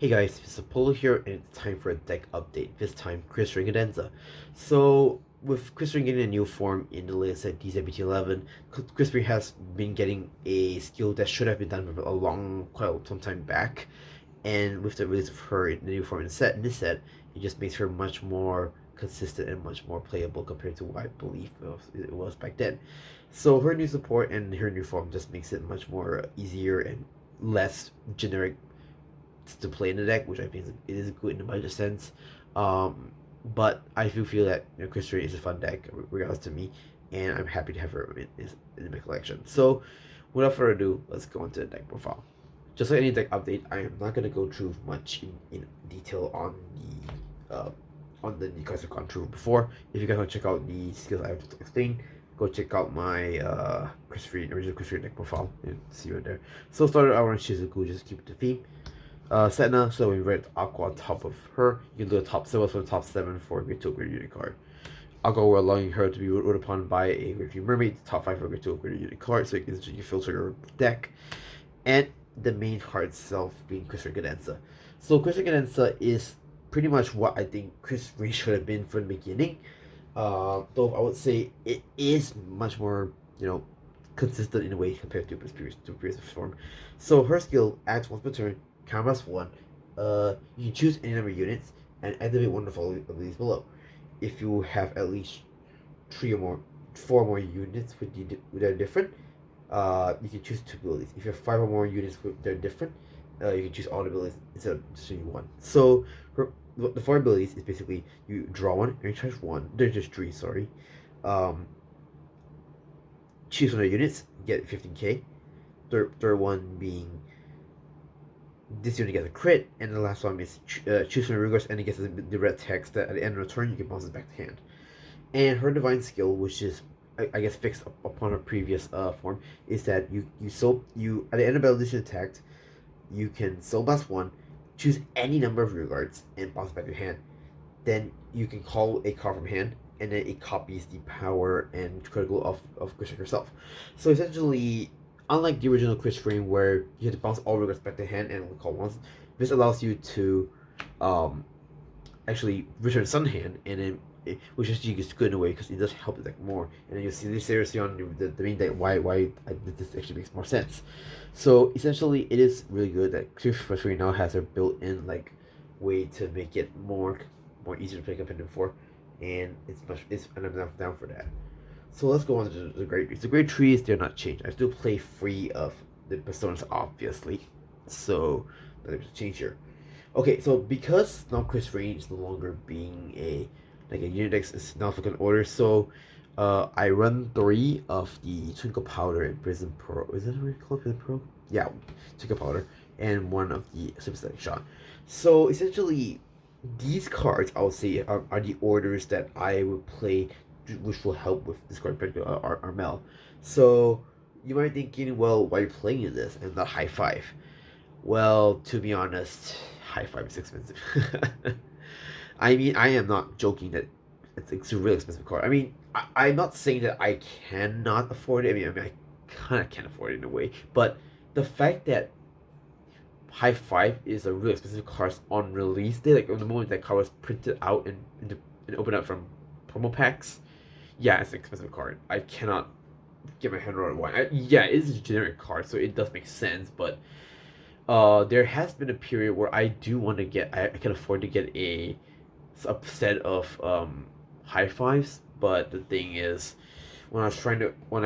Hey guys, it's Apollo here, and it's time for a deck update. This time, Krysrain Cadenza. So, with Krysrain getting a new form in the latest set DZ-BT11, Krysrain has been getting a skill that should have been done quite some time back. And with the release of her in the new form in this set, it just makes her much more consistent and much more playable compared to what I believe it was back then. So her new support and her new form just makes it much more easier and less generic to play in the deck, which I think it is good in the budget sense. But I do feel that Krysrain is a fun deck, regardless to me, and I'm happy to have her in my collection. So, without further ado, let's go into the deck profile. Just like any deck update, I am not gonna go through much in detail on the cards I've gone through before. If you guys want to check out the skills I've explained, go check out my original Krysrain deck profile and see right there. So started out on Shizuku, just keep it the theme. Setna, so we read Aqua on top of her. You can do a top 7 for the top 7 for a grade 2 upgrade unit card. Aqua will allowing her to be ruled upon by a grade 3 mermaid, top 5 for a grade 2 upgrade unit card, so you can filter your deck. And the main card itself being Krysrain Cadenza. So Krysrain Cadenza is pretty much what I think Krysrain should have been from the beginning. Though I would say it is much more, consistent in a way compared to previous form. So her skill acts once per turn, Canvas 1, you can choose any number of units and activate one of the following abilities below. If you have at least 4 more units that are different, you can choose 2 abilities. If you have 5 or more units that are different, you can choose all the abilities instead of just choosing one. So the 4 abilities is basically you draw one, recharge 1. There's just 3, sorry. Choose one of the units, get 15k. Third one being this unit gets a crit, and the last one is choose from rigors, and it gets the red text that at the end of the turn you can bounce it back to hand. And her divine skill, which is I guess fixed upon her previous form, is that you at the end of ability attack, you can soul blast 1, choose any number of regards, and bounce back to your hand. Then you can call a card from hand, and then it copies the power and critical of Krysrain herself. So essentially, unlike the original Krysrain where you had to bounce all regards back to hand and only call once, this allows you to actually return Sun Hand, and then which is good in a way because it does help the deck more. And then you see this seriously on the main deck why this actually makes more sense. So essentially, it is really good that Krysrain now has a built-in way to make it more easier to play competitive for, and I'm down for that. So let's go on to the grade trees. The grade trees, they're not changed. I still play free of the personas, obviously. So there's a change here. Okay, so because now Krysrain is no longer being a unit deck is now fucking order, so I run 3 of the Twinkle Powder and Prism Pearl. Is that what you call it? Prism Pearl? Yeah, Twinkle Powder, and 1 of the Super Static Shot. So essentially, these cards I would say are the orders that I would play, which will help with this card particular Armel. So you might be thinking, well, why are you playing this and not High Five? Well, to be honest, High Five is expensive. I mean, I am not joking that it's a really expensive card. I mean, I'm not saying that I cannot afford it. I mean, I kind of can afford it in a way. But the fact that High Five is a really expensive card on release day, like on the moment that card was printed out and opened up from promo packs, yeah, it's an expensive card. I cannot get my hand around why. Yeah, it is a generic card, so it does make sense. But there has been a period where I do want to get. I can afford to get a set of High Fives, but the thing is, when I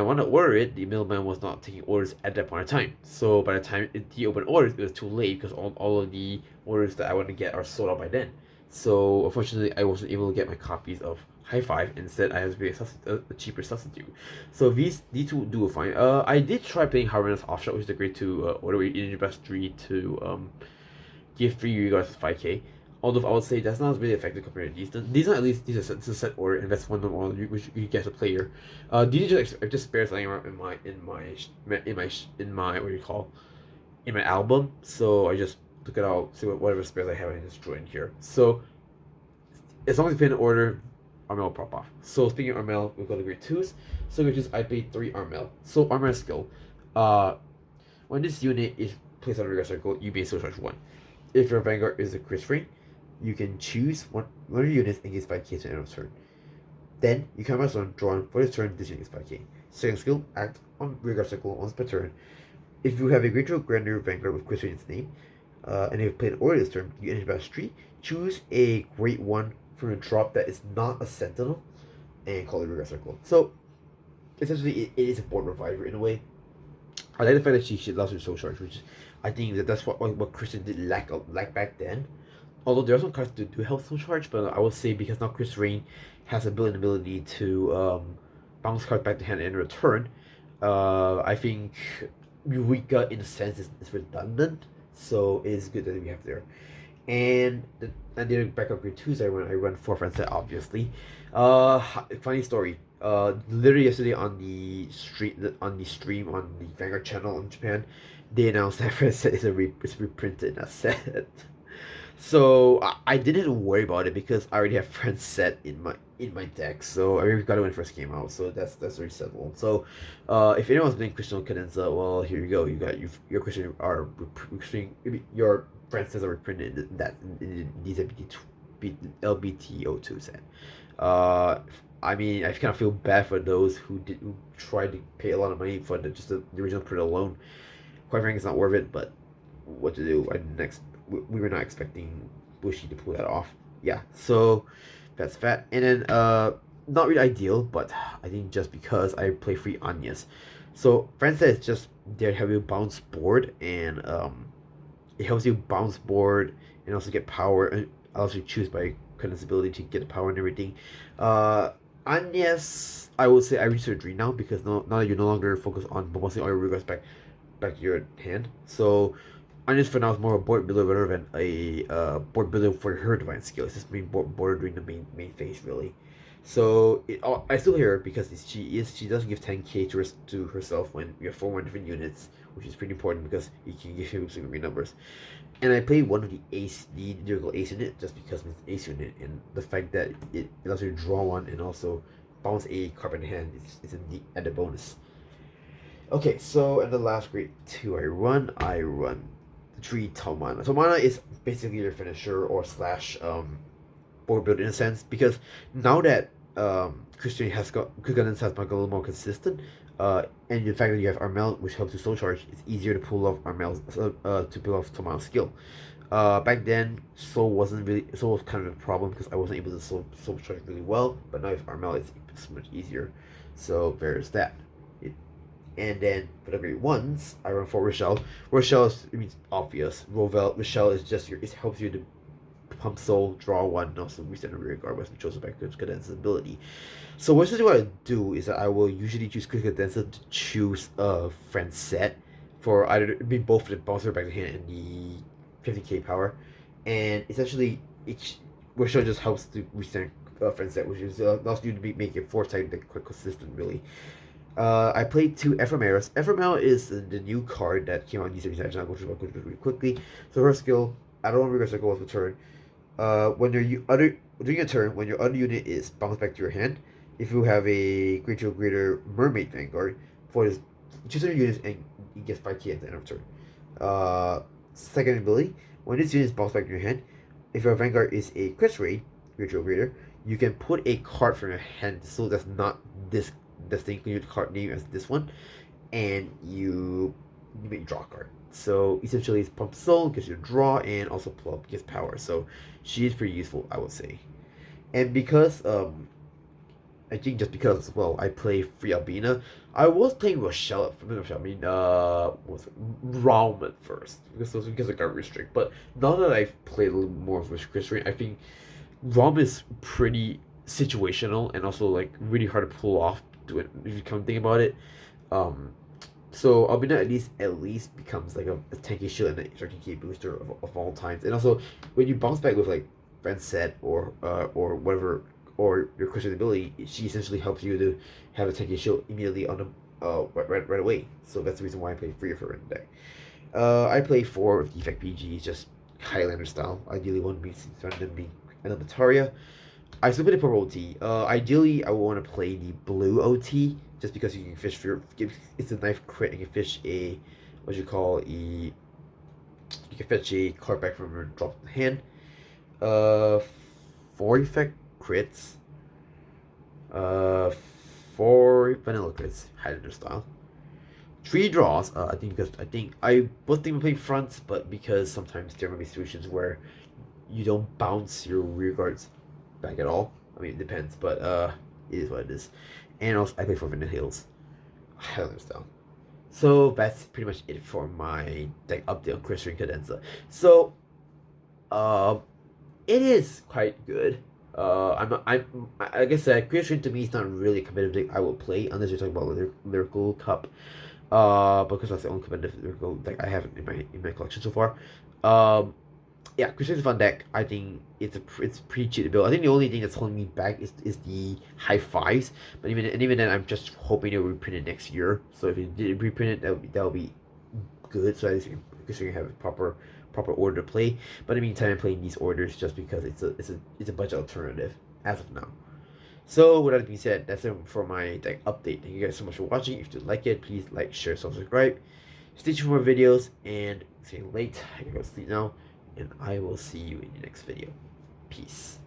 want to order it, the middleman was not taking orders at that point in time. So by the time he opened orders, it was too late because all of the orders that I want to get are sold out by then. So unfortunately, I wasn't able to get my copies of High Five. Instead, I had to be a cheaper substitute. So these two do fine. I did try playing Harvard's Offshot, which is a great to order in your best 3 to give 3 regards to 5k. Although I would say that's not really effective compared to these. These are at least these are set order, invest 1 on which you get a player. These are just spares lying around in my what do you call, in my album. So I just took it out, see whatever spares I have, and just threw in here. So as long as you pay in order, Armel will pop off. So speaking of Armel, we'll go to grade 2s. So grade 2s, I paid 3 Armel. So Armel skill. When this unit is placed on a regular circle, you may still charge 1. if your Vanguard is a Krysrain, you can choose one of your units and get 5k to end of turn. Then you come as one drawn for this turn, this unit is 5k. Second skill, act on Vanguard cycle once per turn. If you have a Great Grander Vanguard with Krysrain in its name, and you've played an order this turn, you enter battle tree, choose a Great One from a drop that is not a Sentinel, and call it Vanguard cycle. So essentially, it is a board reviver in a way. I like the fact that she allows you to soul charge, which I think that's what Krysrain did lack back then. Although there are some cards that do help soul charge, but I would say because now Krysrain has a built-in ability to bounce cards back to hand and return, I think Eureka in a sense is redundant, so it is good that we have there. And the backup grade 2s I run 4 friends set obviously. Funny story. Literally yesterday on the stream on the Vanguard channel in Japan, they announced that friend set is it's reprinted in a set. So I didn't worry about it because I already have friends set in my deck. So I got it when it first came out. So that's already settled. So if anyone's playing Krysrain Cadenza, well here you go. You got your Krysrain are your friends sets are reprinted in the DZ-BT11 set. I mean, I kind of feel bad for those who tried to pay a lot of money for the original print alone. Quite frankly, it's not worth it. But what to do? We were not expecting Bushy to pull that off. Yeah, so that's fat. And then not really ideal, but I think just because I play free Anyas. So Fransa is just there to help you bounce board, and it helps you bounce board and also get power, and allows you to choose by Cadenza's ability to get the power and everything. Anyas, I would say I reached a dream now because now that you're no longer focused on bouncing all your regards back to your hand. So Anyas for now is more a board builder rather than a board builder for her divine skill. It's just being bordering the main phase really. So I still hear her because she does give 10k to herself when you have 4 different units, which is pretty important because you can give him some green numbers. And I play one of the lyrical ace unit just because it's an ace unit, and the fact that it allows you to draw one and also bounce a card in hand is an added bonus. Okay, so and the last grade 2 I run the 3 Tomana. Tomana is basically your finisher or slash board builder in a sense, because now that Krysrain has become a little more consistent, and the fact that you have Armel, which helps you soul charge, it's easier to pull off Armel's to pull off Tomana's skill. Back then, soul was kind of a problem because I wasn't able to soul charge really well, but now with Armel, it's so much easier. So there's that. And then for the grade 1s, I run for Rochelle. Rochelle is, I mean, obvious. Rochelle is just it helps you to pump soul, draw one, and also reset the rear guard with Joseph back to Cadenza's ability. So what I do is that I will usually choose Cadenza to choose a friend set for either both the bouncer back to hand and the 50k power, and essentially Rochelle just helps to reset a friend set, which is allows you to make it 4-type deck quite consistent really. I played 2 Ephemeris. Ephemeris is the new card that came out in DZ-BT11. I'll go through really quickly. So her skill, add on rigor cycle with a turn. During a turn, when your other unit is bounced back to your hand, if you have a greater Mermaid Vanguard, for this, choose your units and you get 5k at the end of turn. Second ability, when this unit is bounced back to your hand, if your Vanguard is a Krysrain, greater, you can put a card from your hand, so that's not this distinctly card name as this one, and you make draw a card. So essentially it's pump soul, gives you a draw, and also pull up, gives power. So she is pretty useful, I would say. And because I think just because as well I play free Albina, I was playing Rochelle was Realm at first because I got restrict. But now that I've played a little more of Krysrain, I think Realm is pretty situational and also like really hard to pull off if you come think about it. So Albina at least becomes like a 10k shield and a 13k booster of all times. And also when you bounce back with like friend set or whatever, or your Krysrain ability, she essentially helps you to have a 10k shield immediately on the right away. So that's the reason why I play 3 of her in the deck. I play 4 of Defect PG, just Highlander style. Ideally one beats than being Elementaria. I still play the purple OT. Ideally, I would want to play the blue OT just because you can fish for it's a knife crit and you can fish a You can fetch a card back from your drop hand. Uh, 4 effect crits. Uh, 4 vanilla crits, Highlander style. 3 draws. I think because I both think we play fronts, but because sometimes there might be situations where you don't bounce your rear guards back at all. I mean, it depends, but it is what it is. And also, I play for vanilla heals, Highlander style. So that's pretty much it for my deck update on Krysrain Cadenza. So, uh, it is quite good. Like I said, Krysrain to me is not really a competitive deck I will play unless you're talking about Lyrical Cup. Because that's the only competitive Lyrical deck I have in my collection so far. Yeah, Krysrain's a fun deck. I think it's pretty cheap to build. I think the only thing that's holding me back is the high fives. But even then, I'm just hoping to reprint it next year. So if it did reprint it, that would be good. So at least Krysrain can have a proper order to play. But in the meantime, I'm playing these orders just because it's a budget alternative as of now. So with that being said, that's it for my deck update. Thank you guys so much for watching. If you like it, please like, share, subscribe. Stay tuned for more videos, and it's getting late. I gotta go sleep now, and I will see you in the next video. Peace.